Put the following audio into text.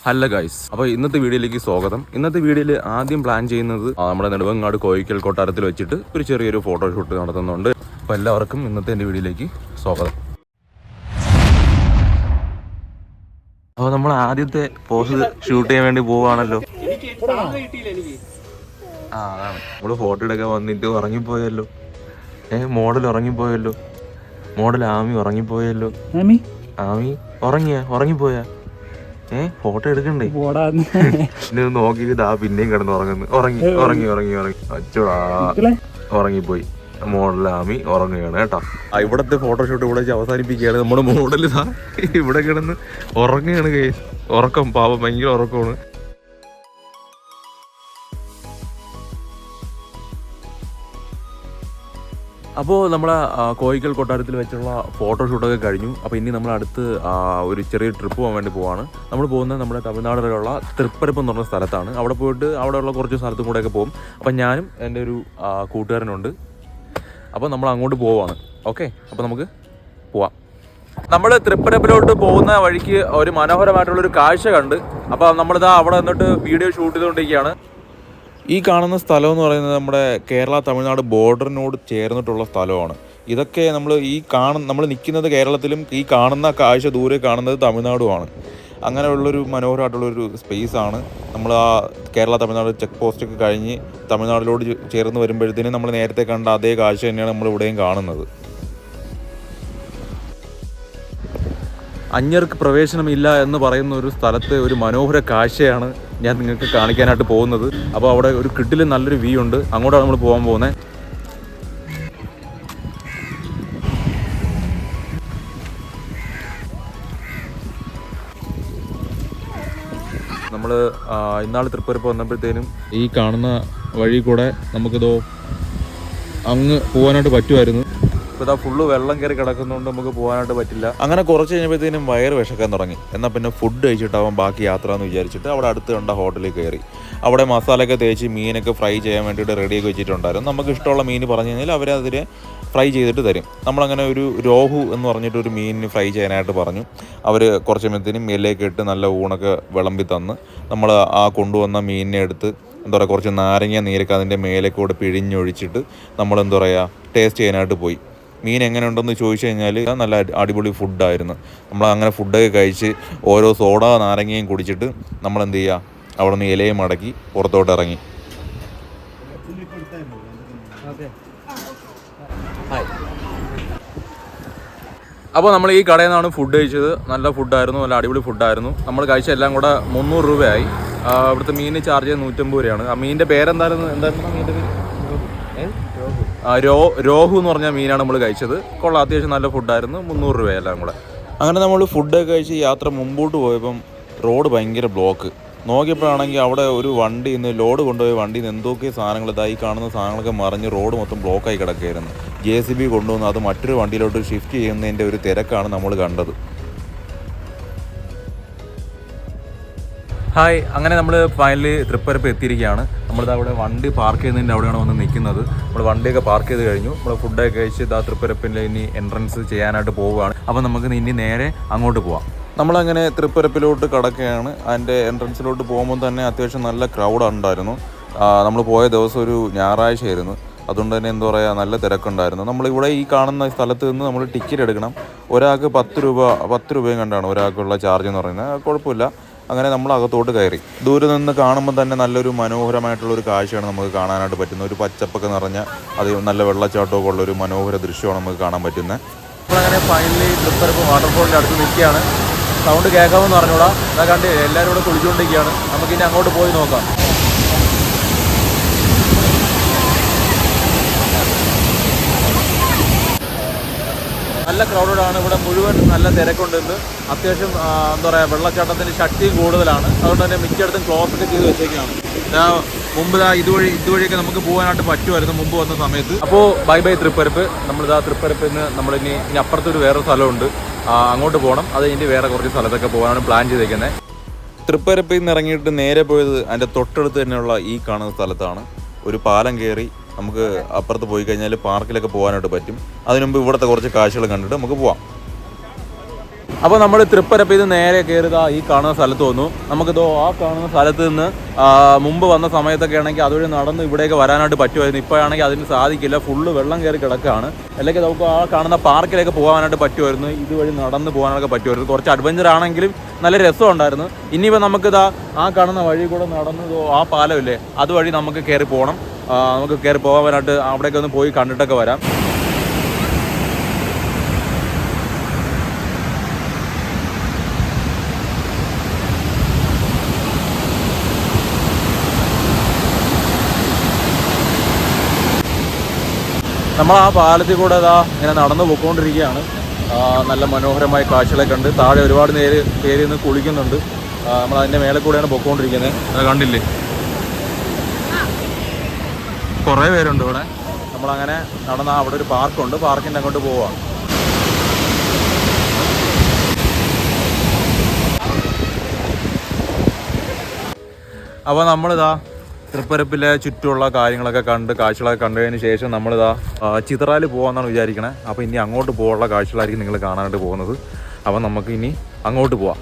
Hello guys, അപ്പോൾ ഇന്നത്തെ വീഡിയോയിലേക്ക് സ്വാഗതം. ഇന്നത്തെ വീഡിയോയിൽ ആദ്യം പ്ലാൻ ചെയ്യുന്നത് നമ്മുടെ നെടുവങ്ങാട് കോയിക്കൽ കൊട്ടാരത്തിൽ വെച്ചിട്ട് ഒരു ചെറിയൊരു ഫോട്ടോഷൂട്ട് നടത്തുന്നുണ്ട്. അപ്പോൾ എല്ലാവർക്കും ഇന്നത്തെ എൻ്റെ വീഡിയോയിലേക്ക് സ്വാഗതം. അപ്പോൾ നമ്മൾ ആദ്യത്തെ പോസ് ഷൂട്ട് ചെയ്യാൻ വേണ്ടി പോവുകയാണല്ലോ. അതാണ് നമ്മൾ ഫോട്ടോ എടുക്കാൻ വന്നിട്ട് ഉറങ്ങിപ്പോയല്ലോ. മോഡൽ ഉറങ്ങിപ്പോയല്ലോ. മോഡൽ ആമി ഉറങ്ങിപ്പോയല്ലോ. ആമി ഉറങ്ങിപ്പോയാ? ഫോട്ടോ എടുക്കണ്ടേ? പിന്നെ നോക്കിയിട്ട് പിന്നെയും കിടന്ന് ഉറങ്ങി അച്ചോടാ ഉറങ്ങിപ്പോയി. മോഡൽ ആമി ഉറങ്ങുകയാണ് കേട്ടോ. ഇവിടത്തെ ഫോട്ടോഷൂട്ട് ഇവിടെ വെച്ച് അവസാനിപ്പിക്കുകയാണ്. നമ്മുടെ മോഡൽ ഇവിടെ കിടന്ന് ഉറങ്ങുകയാണ്. ഉറക്കം പാവം, ഭയങ്കര ഉറക്കമാണ്. അപ്പോൾ നമ്മളെ കോയിക്കൽ കൊട്ടാരത്തിൽ വെച്ചുള്ള ഫോട്ടോഷൂട്ടൊക്കെ കഴിഞ്ഞു. അപ്പോൾ ഇനി നമ്മൾ അടുത്ത് ഒരു ചെറിയ ട്രിപ്പ് പോകാൻ വേണ്ടി പോവാണ്. നമ്മൾ പോകുന്നത് നമ്മുടെ തമിഴ്നാട്ടിലുള്ള തൃപ്പരപ്പ് എന്ന് പറഞ്ഞ സ്ഥലത്താണ്. അവിടെ പോയിട്ട് അവിടെയുള്ള കുറച്ച് സ്ഥലത്തും കൂടെയൊക്കെ പോകും. അപ്പം ഞാനും എൻ്റെ ഒരു കൂട്ടുകാരനുണ്ട്. അപ്പോൾ നമ്മൾ അങ്ങോട്ട് പോവാണ്. ഓക്കെ, അപ്പോൾ നമുക്ക് പോവാം. നമ്മൾ തൃപ്പരപ്പിലോട്ട് പോകുന്ന വഴിക്ക് ഒരു മനോഹരമായിട്ടുള്ളൊരു കാഴ്ച കണ്ട്. അപ്പോൾ നമ്മളിതാ അവിടെ നിന്നിട്ട് വീഡിയോ ഷൂട്ട് ചെയ്തുകൊണ്ടിരിക്കുകയാണ്. ഈ കാണുന്ന സ്ഥലം എന്ന് പറയുന്നത് നമ്മുടെ കേരള തമിഴ്നാട് ബോർഡറിനോട് ചേർന്നിട്ടുള്ള സ്ഥലമാണ്. ഇതൊക്കെ നമ്മൾ നിൽക്കുന്നത് കേരളത്തിലും ഈ കാണുന്ന കാഴ്ച ദൂരെ കാണുന്നത് തമിഴ്നാടുമാണ്. അങ്ങനെയുള്ളൊരു മനോഹരമായിട്ടുള്ളൊരു സ്പേസാണ്. നമ്മൾ ആ കേരള തമിഴ്നാട് ചെക്ക് പോസ്റ്റൊക്കെ കഴിഞ്ഞ് തമിഴ്നാടിലോട് ചേർന്ന് വരുമ്പോഴത്തേനും നമ്മൾ നേരത്തെ കണ്ട അതേ കാഴ്ച തന്നെയാണ് നമ്മൾ ഇവിടെയും കാണുന്നത്. അന്യർക്ക് പ്രവേശനമില്ല എന്ന് പറയുന്ന ഒരു സ്ഥലത്തെ ഒരു മനോഹര കാഴ്ചയാണ് ഞാൻ നിങ്ങൾക്ക് കാണിക്കാനായിട്ട് പോകുന്നത്. അപ്പോൾ അവിടെ ഒരു കിട്ടിലും നല്ലൊരു വ്യൂ ഉണ്ട്. അങ്ങോട്ടാണ് നമ്മൾ പോകാൻ പോകുന്നത്. നമ്മൾ ഇന്നാൾ തൃപ്പരപ്പ് വന്നപ്പോഴത്തേനും ഈ കാണുന്ന വഴി കൂടെ നമുക്കിതോ അങ്ങ് പോകാനായിട്ട് പറ്റുമായിരുന്നു. ഇപ്പോൾ ഇതാ ഫുള്ള് വെള്ളം കയറി കിടക്കുന്നതുകൊണ്ട് നമുക്ക് പോകാനായിട്ട് പറ്റില്ല. അങ്ങനെ കുറച്ച് കഴിഞ്ഞപ്പോഴത്തേനും വയറ് വിശക്കാൻ തുടങ്ങി. എന്നാൽ പിന്നെ ഫുഡ് കഴിച്ചിട്ടാവാൻ ബാക്കി യാത്ര എന്ന് വിചാരിച്ചിട്ട് അവിടെ അടുത്ത് കണ്ട ഹോട്ടലിൽ കയറി. അവിടെ മസാലയൊക്കെ തേച്ച് മീനൊക്കെ ഫ്രൈ ചെയ്യാൻ വേണ്ടിയിട്ട് റെഡിയൊക്കെ വെച്ചിട്ടുണ്ടായിരുന്നു. നമുക്ക് ഇഷ്ടമുള്ള മീൻ പറഞ്ഞു കഴിഞ്ഞാൽ അവരതിനെ ഫ്രൈ ചെയ്തിട്ട് തരും. നമ്മളങ്ങനെ ഒരു രോഹു എന്ന് പറഞ്ഞിട്ടൊരു മീനിന് ഫ്രൈ ചെയ്യാനായിട്ട് പറഞ്ഞു. അവർ കുറച്ച് സമയത്തിനും മേലേക്ക് ഇട്ട് നല്ല ഊണൊക്കെ വിളമ്പി തന്ന് നമ്മൾ ആ കൊണ്ടുവന്ന മീനിനെ എടുത്ത് കുറച്ച് നാരങ്ങ നീരൊക്കെ അതിൻ്റെ മേലെ കൂടെ പിഴിഞ്ഞൊഴിച്ചിട്ട് നമ്മൾ ടേസ്റ്റ് ചെയ്യാനായിട്ട് പോയി. മീൻ എങ്ങനെ ഉണ്ടെന്ന് ചോദിച്ചു കഴിഞ്ഞാൽ നല്ല അടിപൊളി ഫുഡായിരുന്നു. നമ്മൾ അങ്ങനെ ഫുഡൊക്കെ കഴിച്ച് ഓരോ സോഡ നാരങ്ങയും കുടിച്ചിട്ട് നമ്മൾ അവിടെ നിന്ന് ഇലയും മടക്കി പുറത്തോട്ട് ഇറങ്ങി. അപ്പോൾ നമ്മൾ ഈ കടയിൽ നിന്നാണ് ഫുഡ് കഴിച്ചത്. നല്ല ഫുഡായിരുന്നു, നല്ല അടിപൊളി ഫുഡായിരുന്നു. നമ്മൾ കഴിച്ച എല്ലാം കൂടെ 300 രൂപയായി. ഇവിടുത്തെ മീനിന് ചാർജ് ചെയ്ത് 150 രൂപയാണ്. ആ മീനിൻ്റെ പേരെന്തായിരുന്നു? മീനിൻ്റെ പേര് രോഹു എന്ന് പറഞ്ഞ മീനാണ് നമ്മൾ കഴിച്ചത്. കൊള്ളാം, അത്യാവശ്യം നല്ല ഫുഡായിരുന്നു. 300 രൂപ എല്ലാം കൂടെ. അങ്ങനെ നമ്മൾ ഫുഡൊക്കെ കഴിച്ച് യാത്ര മുമ്പോട്ട് പോയപ്പം റോഡ് ഭയങ്കര ബ്ലോക്ക്. നോക്കിയപ്പോഴാണെങ്കിൽ അവിടെ ഒരു വണ്ടി ലോഡ് കൊണ്ടുപോയ വണ്ടിയിൽ നിന്ന് എന്തൊക്കെ സാധനങ്ങൾ ഈ കാണുന്ന സാധനങ്ങളൊക്കെ മറിഞ്ഞ് റോഡ് മൊത്തം ബ്ലോക്കായി കിടക്കുകയായിരുന്നു. JCB കൊണ്ടുവന്ന് അത് മറ്റൊരു വണ്ടിയിലോട്ട് ഷിഫ്റ്റ് ചെയ്യുന്നതിൻ്റെ ഒരു തിരക്കാണ് നമ്മൾ കണ്ടത്. ഹായ്, അങ്ങനെ നമ്മൾ ഫൈനലി തൃപ്പരപ്പ് എത്തിയിരിക്കുകയാണ്. നമ്മളിത് അവിടെ വണ്ടി പാർക്ക് ചെയ്യുന്നതിൻ്റെ അവിടെയാണ് വന്ന് നിൽക്കുന്നത്. നമ്മൾ വണ്ടിയൊക്കെ പാർക്ക് ചെയ്ത് കഴിഞ്ഞു. നമ്മൾ ഫുഡൊക്കെ കഴിച്ച് തൃപ്പരപ്പിൻ്റെ ഇനി എൻട്രൻസ് ചെയ്യാനായിട്ട് പോവുകയാണ്. അപ്പോൾ നമുക്ക് ഇനി നേരെ അങ്ങോട്ട് പോവാം. നമ്മളങ്ങനെ തൃപ്പരപ്പിലോട്ട് കടക്കുകയാണ്. അതിൻ്റെ എൻട്രൻസിലോട്ട് പോകുമ്പോൾ തന്നെ അത്യാവശ്യം നല്ല ക്രൗഡ് ഉണ്ടായിരുന്നു. നമ്മൾ പോയ ദിവസം ഒരു ഞായറാഴ്ചയായിരുന്നു. അതുകൊണ്ട് തന്നെ നല്ല തിരക്കുണ്ടായിരുന്നു. നമ്മളിവിടെ ഈ കാണുന്ന സ്ഥലത്ത് നിന്ന് നമ്മൾ ടിക്കറ്റ് എടുക്കണം. ഒരാൾക്ക് 10 രൂപയും കണ്ടാണ് ഒരാൾക്കുള്ള ചാർജ് എന്ന് പറയുന്നത്. കുഴപ്പമില്ല. അങ്ങനെ നമ്മൾ അകത്തോട്ട് കയറി. ദൂരെ നിന്ന് കാണുമ്പോൾ തന്നെ നല്ലൊരു മനോഹരമായിട്ടുള്ളൊരു കാഴ്ചയാണ് നമുക്ക് കാണാനായിട്ട് പറ്റുന്നത്. ഒരു പച്ചപ്പൊക്കെ നിറഞ്ഞ നല്ല വെള്ളച്ചാട്ടമൊക്കെ ഉള്ളൊരു മനോഹര ദൃശ്യമാണ് നമുക്ക് കാണാൻ പറ്റുന്നത്. നമ്മളങ്ങനെ ഫൈനലി തൃപ്പരപ്പ് വാട്ടർഫോളിൻ്റെ അടുത്ത് നിൽക്കുകയാണ്. സൗണ്ട് കേൾക്കാമെന്ന് പറഞ്ഞൂടാ. എന്നാൽ കണ്ട് എല്ലാവരും ഇവിടെ കുളിച്ചുകൊണ്ടിരിക്കുകയാണ്. നമുക്കിനി അങ്ങോട്ട് പോയി നോക്കാം. നല്ല ക്രൗഡാണ് ഇവിടെ മുഴുവൻ. നല്ല തിരക്കുണ്ട്. അത്യാവശ്യം വെള്ളച്ചാട്ടത്തിൻ്റെ ശക്തിയും കൂടുതലാണ്. അതുകൊണ്ട് തന്നെ മിക്കയിടത്തും ക്ലോസ് ഒക്കെ ചെയ്ത് വെച്ചേക്കാണ്. മുമ്പ് ഇതുവഴിയൊക്കെ നമുക്ക് പോകാനായിട്ട് പറ്റുമായിരുന്നു മുമ്പ് വന്ന സമയത്ത്. അപ്പോൾ ബൈ തൃപ്പരപ്പ്. നമ്മളിതാ തൃപ്പരപ്പിൽ നിന്ന് നമ്മളിനി അപ്പുറത്തൊരു വേറെ സ്ഥലമുണ്ട്, അങ്ങോട്ട് പോകണം. അത് ഇനി വേറെ കുറച്ച് സ്ഥലത്തൊക്കെ പോകാനാണ് പ്ലാൻ ചെയ്തേക്കുന്നത്. തൃപ്പരപ്പിൽ നിന്ന് ഇറങ്ങിയിട്ട് നേരെ പോയത് അതിൻ്റെ തൊട്ടടുത്ത് തന്നെയുള്ള ഈ കാണുന്ന സ്ഥലത്താണ്. ഒരു പാലം കയറി നമുക്ക് അപ്പുറത്ത് പോയി കഴിഞ്ഞാൽ പാർക്കിലൊക്കെ പോകാനായിട്ട് പറ്റും. അതിനുമുമ്പ് ഇവിടുത്തെ കുറച്ച് കാഴ്ചകൾ കണ്ടിട്ട് നമുക്ക് പോവാം. അപ്പോൾ നമ്മൾ തൃപ്പരപ്പിൽ നിന്ന് നേരെ കയറുക ഈ കാണുന്ന സ്ഥലത്ത് വന്നു. നമുക്കിതോ ആ കാണുന്ന സ്ഥലത്ത് നിന്ന് മുമ്പ് വന്ന സമയത്തൊക്കെ ആണെങ്കിൽ അതുവഴി നടന്ന് ഇവിടേക്ക് വരാനായിട്ട് പറ്റുമായിരുന്നു. ഇപ്പോഴാണെങ്കിൽ അതിന് സാധിക്കില്ല, ഫുള്ള് വെള്ളം കയറി കിടക്കുകയാണ്. അല്ലെങ്കിൽ നമുക്ക് ആ കാണുന്ന പാർക്കിലേക്ക് പോകാനായിട്ട് പറ്റുമായിരുന്നു, ഇതുവഴി നടന്ന് പോകാനൊക്കെ പറ്റുമായിരുന്നു. കുറച്ച് അഡ്വഞ്ചർ ആണെങ്കിലും നല്ല രസമുണ്ടായിരുന്നു. ഇനിയിപ്പോൾ നമുക്കിതാ ആ കാണുന്ന വഴി കൂടെ നടന്ന് ആ പാലമില്ലേ അതുവഴി നമുക്ക് കയറി പോകണം. നമുക്ക് കയറി പോകാനായിട്ട് അവിടേക്ക് ഒന്ന് പോയി കണ്ടിട്ടൊക്കെ വരാം. നമ്മൾ ആ പാലത്തിൽ കൂടെ ഇങ്ങനെ നടന്നു പോയിക്കൊണ്ടിരിക്കുകയാണ്. നല്ല മനോഹരമായ കാഴ്ചകളെ കണ്ട് താഴെ ഒരുപാട് പേര് നിന്ന് കുളിക്കുന്നുണ്ട്. നമ്മൾ അതിൻ്റെ മേലെ കൂടെയാണ് പോയിക്കൊണ്ടിരിക്കുന്നത്. അത് കണ്ടില്ലേ, കുറേ പേരുണ്ട് ഇവിടെ. നമ്മളങ്ങനെ നടന്ന അവിടെ ഒരു പാർക്കുണ്ട്, പാർക്കിൻ്റെ അങ്ങോട്ട് പോവാം. അപ്പോൾ നമ്മളിതാ തൃപ്പരപ്പിലെ ചുറ്റുമുള്ള കാര്യങ്ങളൊക്കെ കണ്ട് കാഴ്ചകളൊക്കെ കണ്ടതിന് ശേഷം നമ്മളിതാ ചിതറാൽ പോകാമെന്നാണ് വിചാരിക്കണേ. അപ്പോൾ ഇനി അങ്ങോട്ട് പോകാനുള്ള കാഴ്ചകളായിരിക്കും നിങ്ങൾ കാണാനായിട്ട് പോകുന്നത്. അപ്പോൾ നമുക്ക് ഇനി അങ്ങോട്ട് പോവാം.